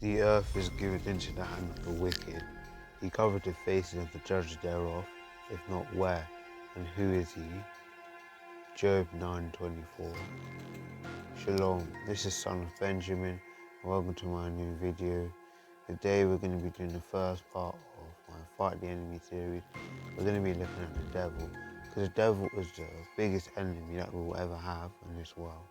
The earth is given into the hand of the wicked. He covered the faces of the judges thereof. If not, where? And who is he? Job 9:24. Shalom, this is son of Benjamin, and welcome to my new video. Today we're going to be doing the first part of my Fight the Enemy series. We're going to be looking at the devil, because the devil is the biggest enemy that we'll ever have in this world.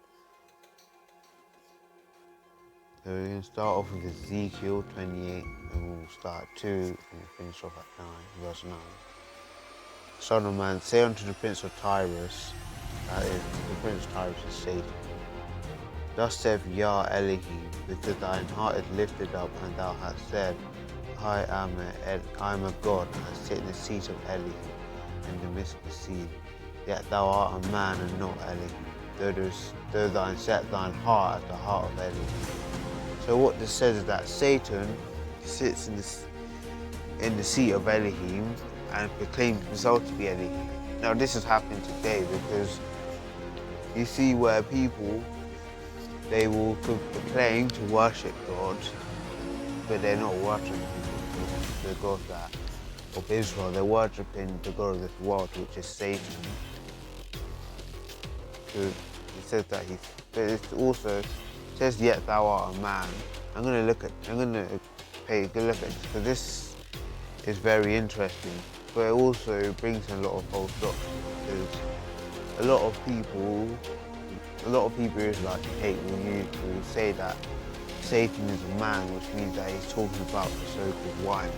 So we're going to start off with Ezekiel 28, and we'll start at 2 and we'll finish off at 9, verse 9. Son of man, say unto the prince of Tyrus, that is, the prince of Tyrus is Satan. Thus saith Yah Elohim, because thine heart is lifted up, and thou hast said, I am a God, and I sit in the seat of Elohim, in the midst of the sea. Yet thou art a man and not Elohim, though thine set thine heart as the heart of Elohim. So what this says is that Satan sits in the seat of Elohim and proclaims himself to be Elohim. Now this is happening today because you see where people, they will proclaim to worship God, but they're not worshiping the God of Israel. They're worshiping the God of this world, which is Satan. So it says that but it also says, yet thou art a man. I'm gonna pay a good look at this, because this is very interesting. But it also brings in a lot of false doctrine, because a lot of people will say that Satan is a man, which means that he's talking about the so-called wine.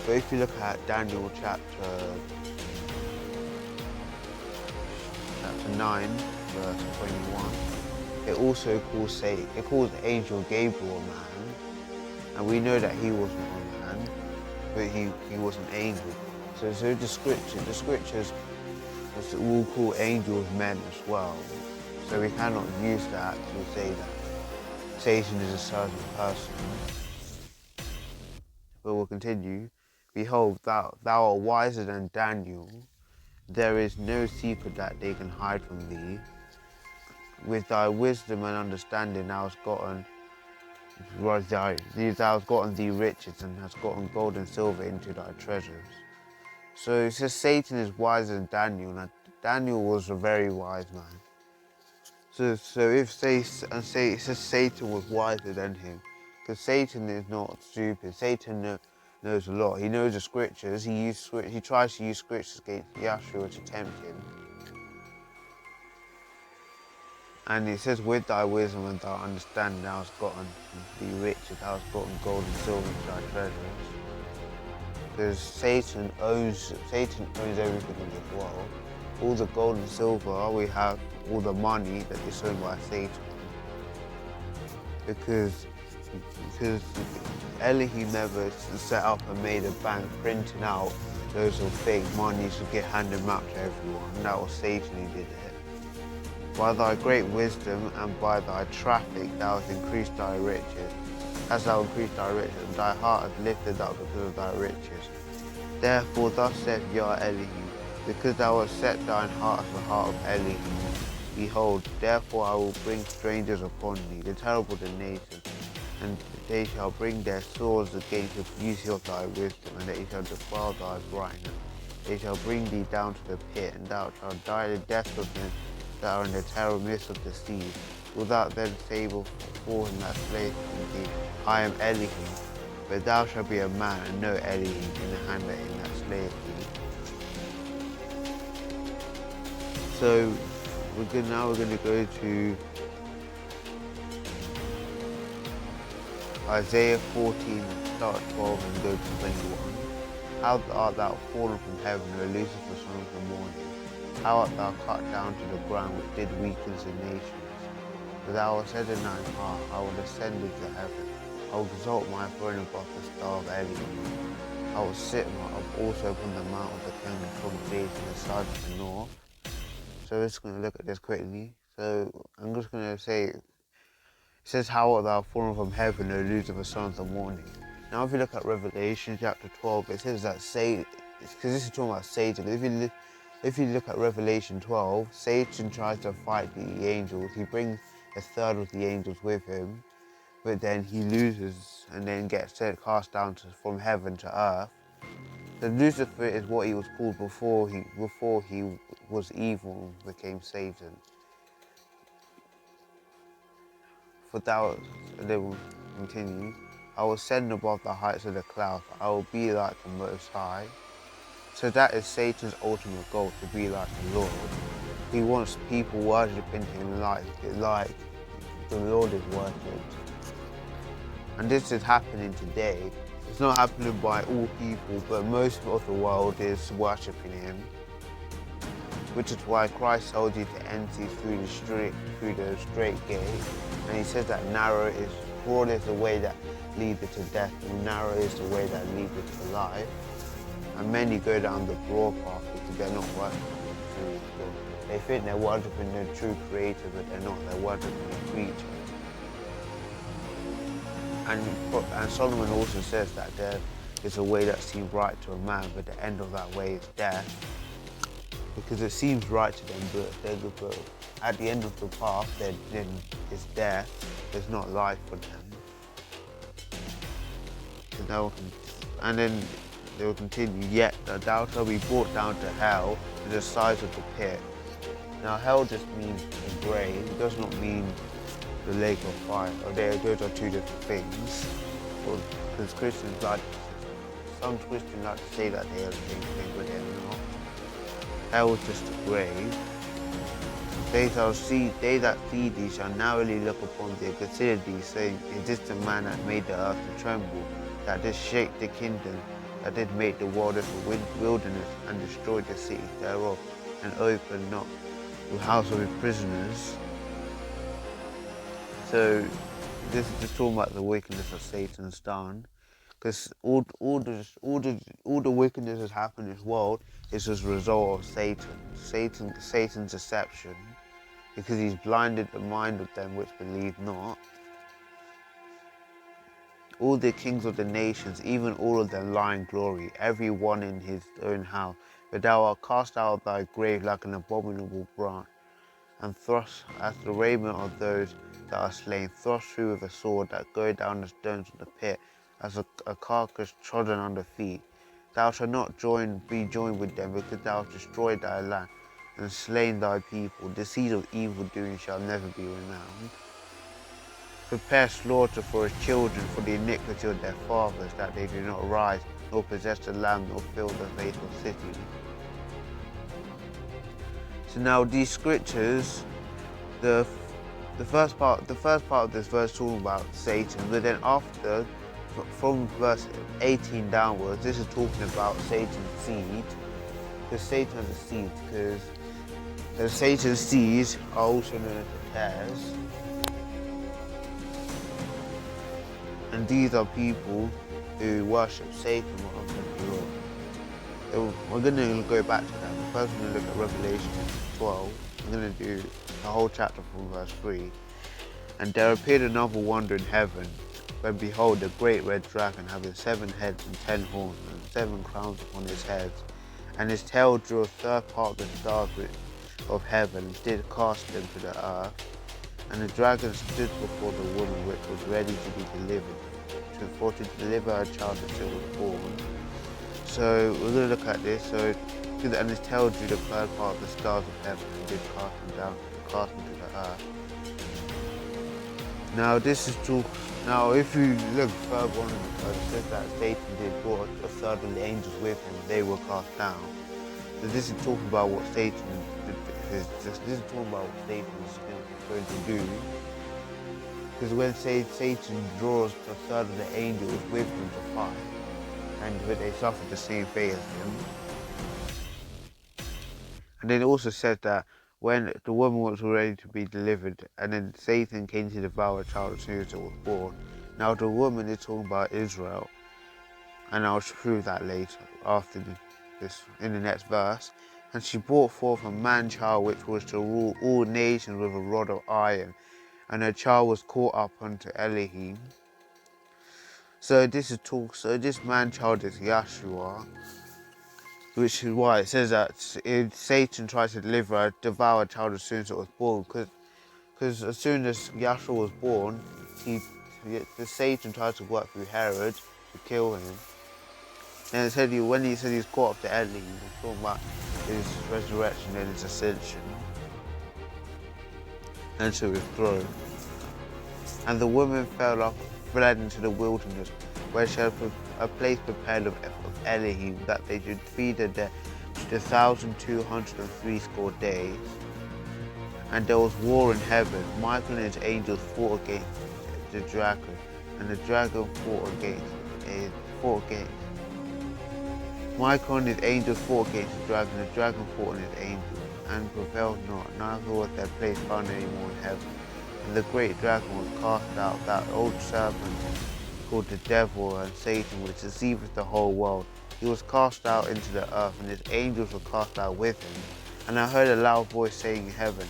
But if you look at Daniel chapter 9, verse 21, it also calls the angel Gabriel a man, and we know that he wasn't a man, but he was an angel. So the scriptures will call angels men as well. So we cannot use that to say that Satan is a certain person. But we'll continue. Behold, thou art wiser than Daniel. There is no secret that they can hide from thee. With thy wisdom and understanding thou hast gotten thee riches, and hast gotten gold and silver into thy treasures. So it says Satan is wiser than Daniel. Now Daniel was a very wise man. So it says Satan was wiser than him, because Satan is not stupid. Satan knows a lot. He knows the scriptures. He tries to use scriptures against Yahshua to tempt him. And it says, with thy wisdom and thy understanding thou hast gotten thee riches, thou hast gotten gold and silver into thy treasures. Because Satan owns everything in this world. All the gold and silver we have, all the money that is owned by Satan. Because Elohim never set up and made a bank printing out loads of fake money to hand them out to everyone. And that was Satan who did it. By thy great wisdom and by thy traffic thou hast increased thy riches. As thou increased thy riches, and thy heart is lifted up because of thy riches. Therefore thus saith Yah Elohim, because thou hast set thine heart as the heart of Elohim. Behold, therefore I will bring strangers upon thee, the terrible the nations, and they shall bring their swords against the beauty of thy wisdom, and they shall defile thy brightness. They shall bring thee down to the pit, and thou shalt die the death of men that are in the terrible midst of the sea. Without then say before him that slayeth thee, I am Elohim. But thou shalt be a man, and no Elohim in the hand that slayeth thee. So now we're going to go to Isaiah 14, start at 12 and go to 21. How art thou fallen from heaven, O Lucifer, son of the morning? How art thou cut down to the ground, which did weaken the nations? For thou hast said in thine heart, I will ascend into heaven. I will exalt my throne above the star of Elohim. I will sit also upon the mount of the congregation on the side of the north. So we're just going to look at this quickly. So I'm just going to say, it says, how art thou fallen from heaven, O Lucifer, son of the morning? Now if you look at Revelation chapter 12, it says that Satan, because this is talking about Satan. If you look at Revelation 12, Satan tries to fight the angels. He brings a third of the angels with him. but then he loses and then gets cast down from heaven to earth. So Lucifer is what he was called before he was evil and became Satan. For thou, they will continue, I will send above the heights of the clouds, I will be like the Most High. So that is Satan's ultimate goal, to be like the Lord. He wants people worshipping him like the Lord is worshipped. And this is happening today. It's not happening by all people, but most of the world is worshipping him. Which is why Christ told you to enter through the straight gate. And he says that broad is the way that leadeth to death, and narrow is the way that leadeth to life. And many go down the broad path because they're not worshipping the true God. They think they're worshipping the true creator, but they're not, they're worshipping the creature. And Solomon also says that there is a way that seems right to a man, but the end of that way is death. Because it seems right to them, but at the end of the path, then it's death. There's not life for them. And then they will continue, yet thou shalt be brought down to hell, to the sides of the pit. Now hell just means a grave, it does not mean the lake of fire. Those are two different things. Because some Christians like to say that they are the same thing, but they're not. Hell is just a grave. They that see thee shall narrowly look upon thee and consider thee, saying, is this the man that made the earth to tremble, that did shake the kingdom, that did make the world as a wilderness, and destroyed the cities thereof, and opened not the house of his prisoners? So this is just talking about the wickedness of Satan's done, because all the wickedness that's happened in this world is as a result of Satan's deception, because he's blinded the mind of them which believe not. All the kings of the nations, even all of them, lie in glory, every one in his own house. But thou art cast out of thy grave like an abominable branch, and thrust as the raiment of those that are slain, thrust through with a sword, that go down the stones of the pit, as a carcass trodden under feet. Thou shalt not be joined with them, because thou hast destroyed thy land, and slain thy people. The seed of evil doing shall never be renowned. Prepare slaughter for his children, for the iniquity of their fathers, that they do not rise, nor possess the land, nor fill the faithful city. So now these scriptures, the first part of this verse talking about Satan, but then after, from verse 18 downwards, this is talking about Satan's seed, because Satan has a seed, because Satan's seeds are also known as the tares, and these are people who worship Satan rather than the Lord. So we're going to go back to that, but first we're going to look at Revelation 12. I'm going to do the whole chapter from verse 3. And there appeared another wonder in heaven, when behold, a great red dragon, having 7 heads and 10 horns, and 7 crowns upon his heads. And his tail drew a third part of the stars of heaven, and did cast them to the earth. And the dragon stood before the woman which was ready to be delivered, to deliver her child until it was born. So we're going to look at this. And his tail drew the third part of the stars of heaven, and did cast them to the earth. Now this is true. Now if you look further on, it says that Satan did brought a third of the angels with him, they were cast down. So this is talking about what Satan is. This is talking about what Satan is going to do. Because when Satan draws a third of the angels with him to fight, and they suffer the same fate as him. And then it also said that when the woman was ready to be delivered, and then Satan came to devour a child as soon as it was born. Now the woman is talking about Israel, and I'll prove that later, after this, in the next verse. And she brought forth a man-child which was to rule all nations with a rod of iron, and her child was caught up unto Elohim. So this man-child is Yahshua, which is why it says that Satan tried to devour a child as soon as it was born, because as soon as Yahshua was born, the Satan tried to work through Herod to kill him. And it said when he said he's caught up to Eli, he was talking about his resurrection and his ascension, and to his throne. And the woman fled into the wilderness, where she had a place prepared of Elohim, that they should feed her there 1,260 days. And there was war in heaven. Michael and his angels fought against the dragon, and the dragon fought against. Michael and his angels fought against the dragon fought and his angels, and prevailed not, neither was their place found any more in heaven. And the great dragon was cast out, that old serpent called the devil and Satan, which deceiveth the whole world. He was cast out into the earth, and his angels were cast out with him. And I heard a loud voice saying in heaven,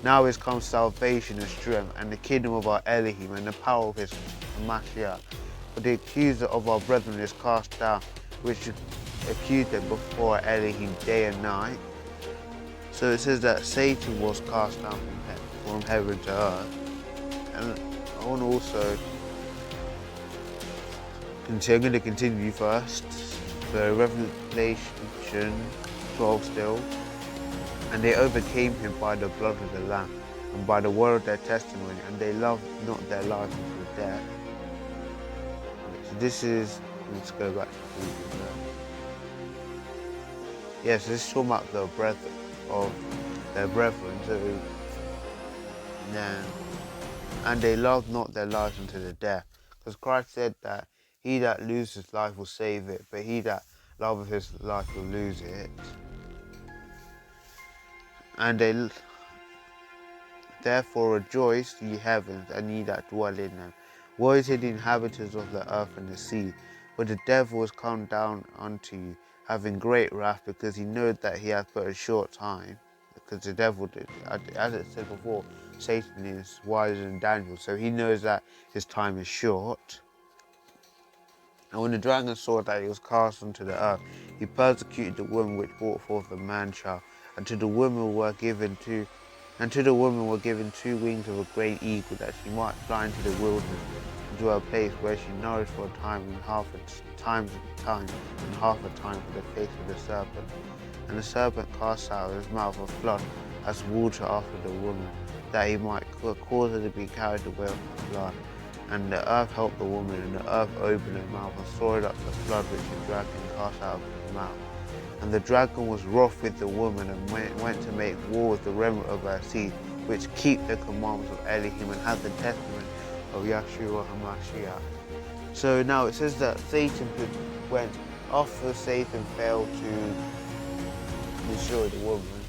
Now is come salvation and strength, and the kingdom of our Elohim, and the power of his Mashiach. For the accuser of our brethren is cast down, which accused them before Elohim day and night. So it says that Satan was cast down from heaven to earth. And I want to also I'm going to continue first. So Revelation 12 still. And they overcame him by the blood of the Lamb, and by the word of their testimony, and they loved not their lives unto death. So this is, let's go back to the yes, this is talking about the brethren of their brethren. So and they loved not their lives unto the death. Because Christ said that he that loses his life will save it, but he that loveth his life will lose it. And they therefore rejoice, ye heavens, and ye that dwell in them. Woe is to the inhabitants of the earth and the sea, for the devil is come down unto you, having great wrath, because he knoweth that he hath but a short time. Because the devil did, as it said before, Satan is wiser than Daniel, so he knows that his time is short. And when the dragon saw that he was cast unto the earth, he persecuted the woman which brought forth the man-child. And to the woman were given two wings of a great eagle, that she might fly into the wilderness, into a place where she nourished for a time and half a time for the face of the serpent. And the serpent cast out of his mouth a flood as water after the woman, that he might cause her to be carried away with the flood. And the earth helped the woman, and the earth opened her mouth and swallowed up the flood which the dragon cast out of his mouth. And the dragon was wroth with the woman, and went to make war with the remnant of her seed, which keep the commandments of Elohim and have the testament of Yahshua HaMashiach. So now it says that after Satan failed to destroy the woman,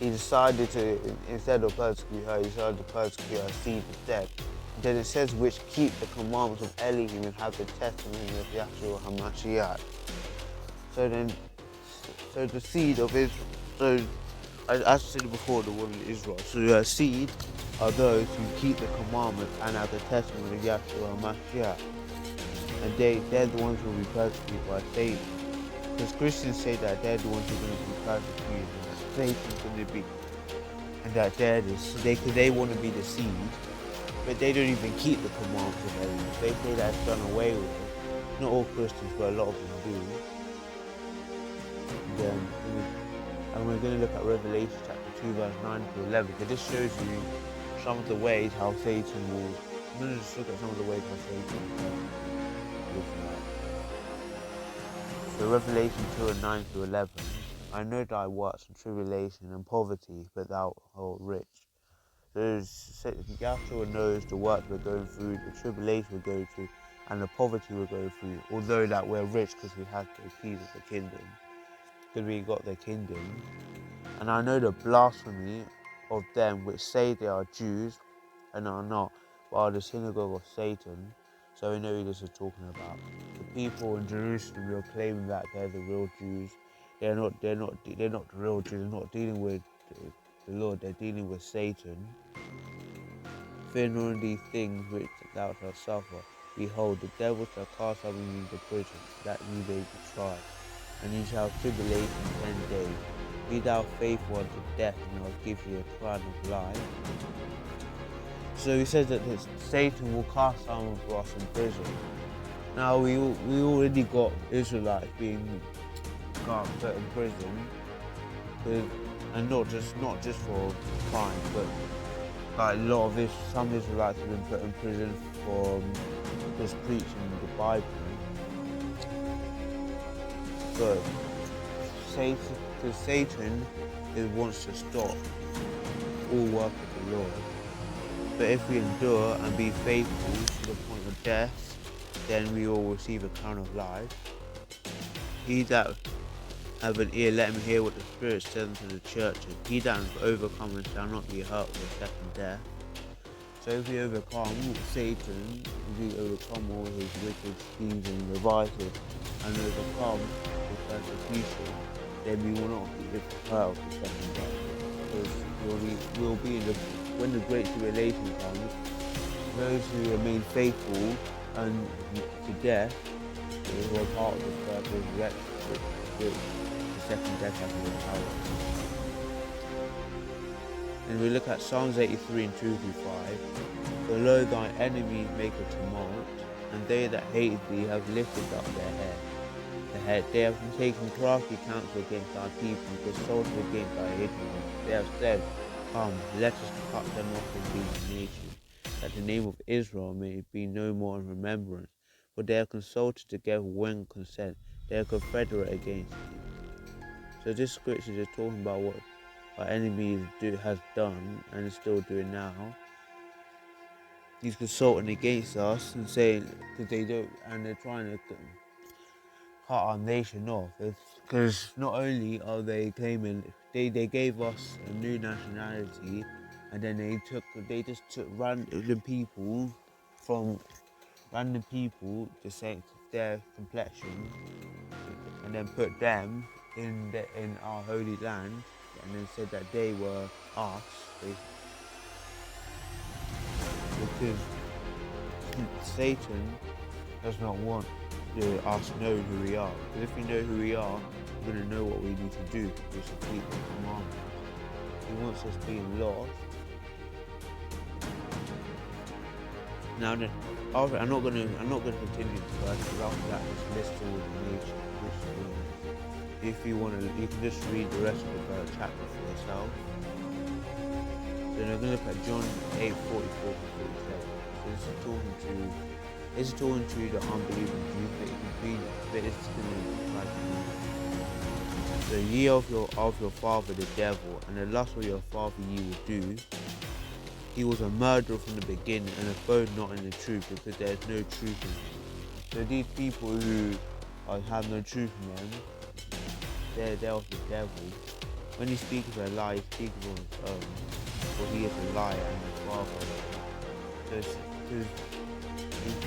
he decided to, instead of persecute her, he decided to persecute her seed instead. Then it says, which keep the commandments of Elohim and have the testimony of Yahshua HaMashiach. So the seed of Israel, so as I said before, the woman Israel, so her seed are those who keep the commandments and have the testimony of Yahshua HaMashiach. And they're the ones who will be persecuted by Satan. Because Christians say that they're the ones who are going to be persecuted, and that Satan's going to be, and that they want to be the seed, but they don't even keep the commandments of Elohim. They say that's done away with it. Not all Christians, but a lot of them do. And we're going to look at Revelation chapter 2 verse 9 to 11, because this shows you some of the ways how Satan will, I'm going to just look at some of the ways how Satan will look at. So Revelation 2 and 9 to 11, I know thy works and tribulation and poverty, but thou art rich. So Yahshua knows the work we're going through, the tribulation we're going through, and the poverty we're going through, although that we're rich because we have the keys of the kingdom. Because we got the kingdom. And I know the blasphemy of them which say they are Jews and are not, but are the synagogue of Satan. So we know who this is talking about. The people in Jerusalem who are claiming that they're the real Jews. They're not the real Jews. They're not dealing with the Lord, they're dealing with Satan. Fear none these things which thou shalt suffer. Behold, the devil shall cast some of you into prison, that ye may be tried. And ye shall have tribulation 10 days. Be thou faithful unto death, and I will give you a crown of life. So he says that Satan will cast some of us in prison. Now we already got Israelites being put in prison, and not just for crime, but like some Israelites have been put in prison for just preaching the Bible. But Satan wants to stop all work of the Lord. But if we endure and be faithful to the point of death, then we will receive a crown of life. He that have an ear, let him hear what the Spirit says unto the churches. He that hath overcome shall not be hurt with the second death. So if we overcome Satan, if we overcome all his wicked schemes and devices, and overcome his persecution, then we will not be hurt with the second death. Because we'll be when the Great Tribulation comes, those who remain faithful and to death were part of the first resurrection, which the second death has no power. And we look at Psalms 83 and 2 through 5. For lo, thy enemies make a tumult, and they that hate thee have lifted up their head. They have taken crafty counsel against thy people, and consulted against thy hidden ones. They have said, Come, let us cut them off from being a nation, that the name of Israel may be no more in remembrance. For they have consulted together with consent. They are confederate against thee. So this scripture is talking about what our enemy has done and is still doing now. He's consulting against us and saying, because they're trying to cut our nation off. Because not only are they claiming, they gave us a new nationality, and then they just took random people to say their complexion, and then put them in our holy land, and then said that they were us, because Satan does not want us know who we are. Because if we know who we are, we're going to know what we need to do, which is keep the commandments. He wants us being lost. Now, I'm not going to continue this verse, because after that, just list all the nations. If you want to, you can just read the rest of the chapter for yourself. Then we're going to look at John 8:44 to 47. So this is talking to the unbelieving Jews, but it's going to so ye of your father the devil, and the lust of your father ye will do. He was a murderer from the beginning, and abode not in the truth, because there is no truth in him. So these people who have no truth in them, they're of the devil. When he speaks of a lie, he speaks of his own, for he is a liar and his father. So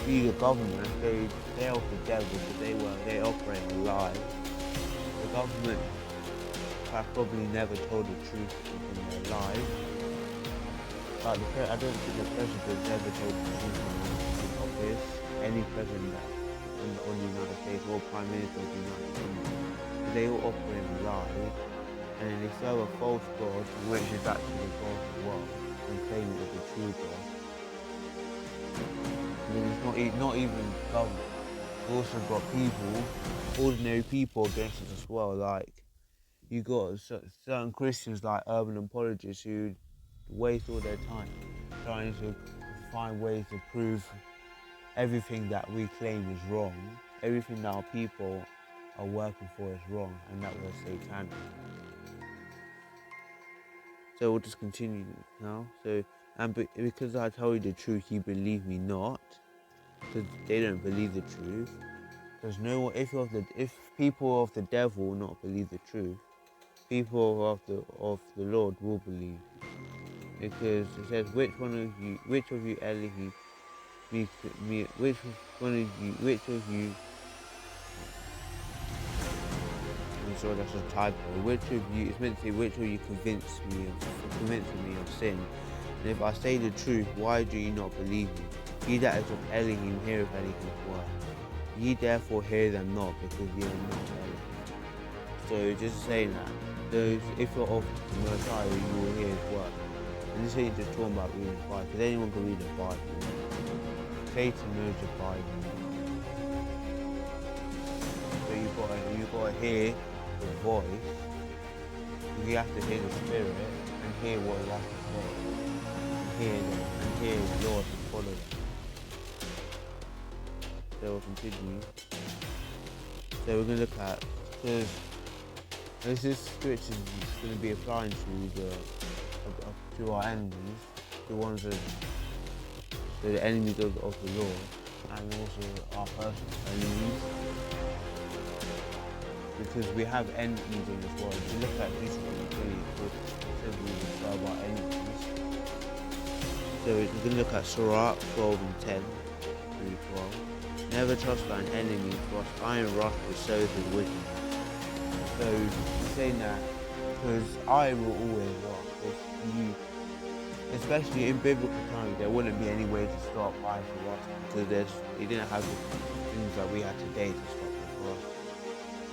the government, they're of the devil, because they operate a lie. The government have probably never told the truth in their lives. But I don't think the president ever told the truth in office. Any president on the United States or Prime Minister of the United Kingdom, they all operate a lie, and then they serve a false God, which is actually the God of the world, and claim it as the true God. And then it's not even government. We've also got ordinary people against us as well. Like, you got certain Christians like urban apologists who waste all their time trying to find ways to prove everything that we claim is wrong, everything that our people are working for is wrong, and that we're satanic. So we'll just continue now. So, and because I tell you the truth, you believe me not, because they don't believe the truth. Because if people of the devil will not believe the truth, people of the Lord will believe. Because it says, which of you Elohim, which of you, I'm sorry, that's a typo. Which of you, it's meant to say, which of you convinced me of sin? And if I say the truth, why do you not believe me? He that is of Elohim heareth Elohim's word. Ye therefore hear them not, because ye are not Elohim. So just saying that, if you're of the Messiah, you will hear his word. And this ain't just talking about reading the Bible, because anyone can read the Bible. Satan knows the Bible. So you gotta hear the voice. You have to hear the Spirit and hear what he has to say. And hear his Lord and follow them. So we'll continue. So we're gonna look at, because this scripture is going to be applying to our enemies, the ones that the enemies of the Lord, and also our personal enemies, because we have enemies in this world. If you look at Ezekiel 24, it says we will serve our enemies. So we're going to look at Surah 12 and 10 through 12. Never trust thine enemy, for iron wrath will sow his wickedness. So he's saying that because I will always wrath. Especially in biblical times, there wouldn't be any way to stop I for wrath, because he didn't have the things that we have today to stop his wrath.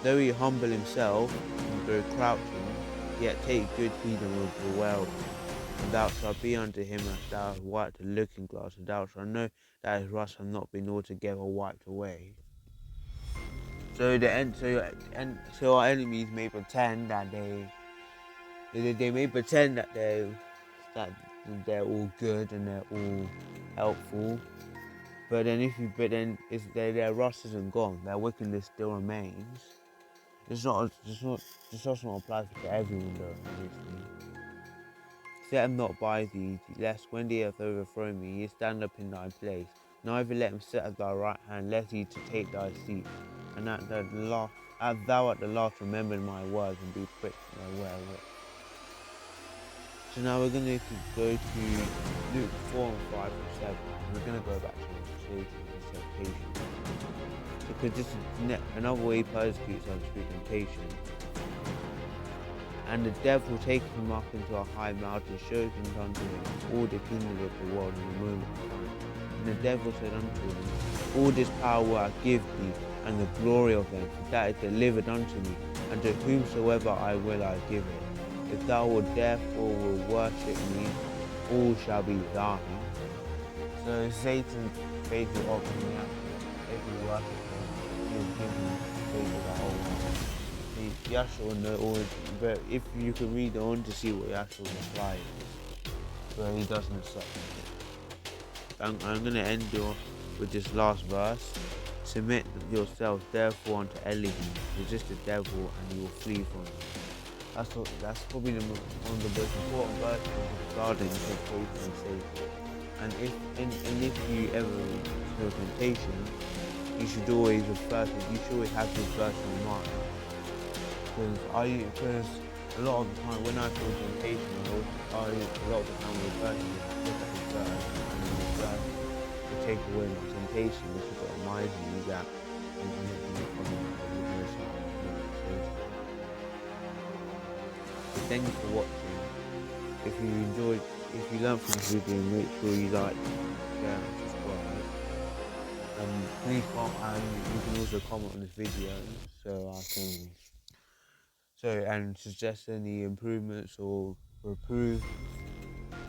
Though he humble himself and grow crouching, yet take good heed and will beware of him. And thou shalt be unto him as thou hast wiped a looking glass, and thou shalt know that his rust have not been altogether wiped away. So our enemies may pretend that they may pretend that they're all good and they're all helpful, but then their rust isn't gone, their wickedness still remains. This doesn't apply to everyone though, obviously. Set him not by thee, lest when he hath overthrown me, he stand up in thy place. Neither let him sit at thy right hand, lest he to take thy seat. And thou at the last remembered my words and be pricked in thy wherewith. So now we're going to go to Luke 4 and 5 and 7. We're going to go back to Satan and temptation. Because this is another way he persecutes us through temptation. And the devil taketh him up into a high mountain, showed him unto him all the kingdom of the world in a moment of time. And the devil said unto him, all this power will I give thee, and the glory of them, for that is delivered unto me, and to whomsoever I will I give it. If thou wilt therefore will worship me, all shall be thine. So Satan basically offering me up. If you worship him, he'll give you basically the whole world. Yahshua knows, but if you can read on to see what Yahshua's reply is, but he doesn't accept it. I'm going to end off with this last verse. Submit yourselves therefore unto Elohim, resist the devil and he will flee from you. That's probably one of the most important verses regarding temptation and Satan. And if you ever feel temptation, you should always have this verse in mind. Because a lot of the time when I feel temptation, a lot of the time with verses, look at this verse, and then this verse will take away my temptation, which is what reminds me that I'm not going to follow the Most High. So thank you for watching. If you learned from this video, make sure you like, share and subscribe. Please comment, and you can also comment on this video so I can and suggest any improvements or reprove,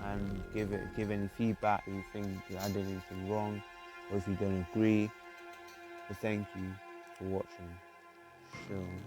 and give any feedback if you think I did anything wrong or if you don't agree. So thank you for watching. Shalom.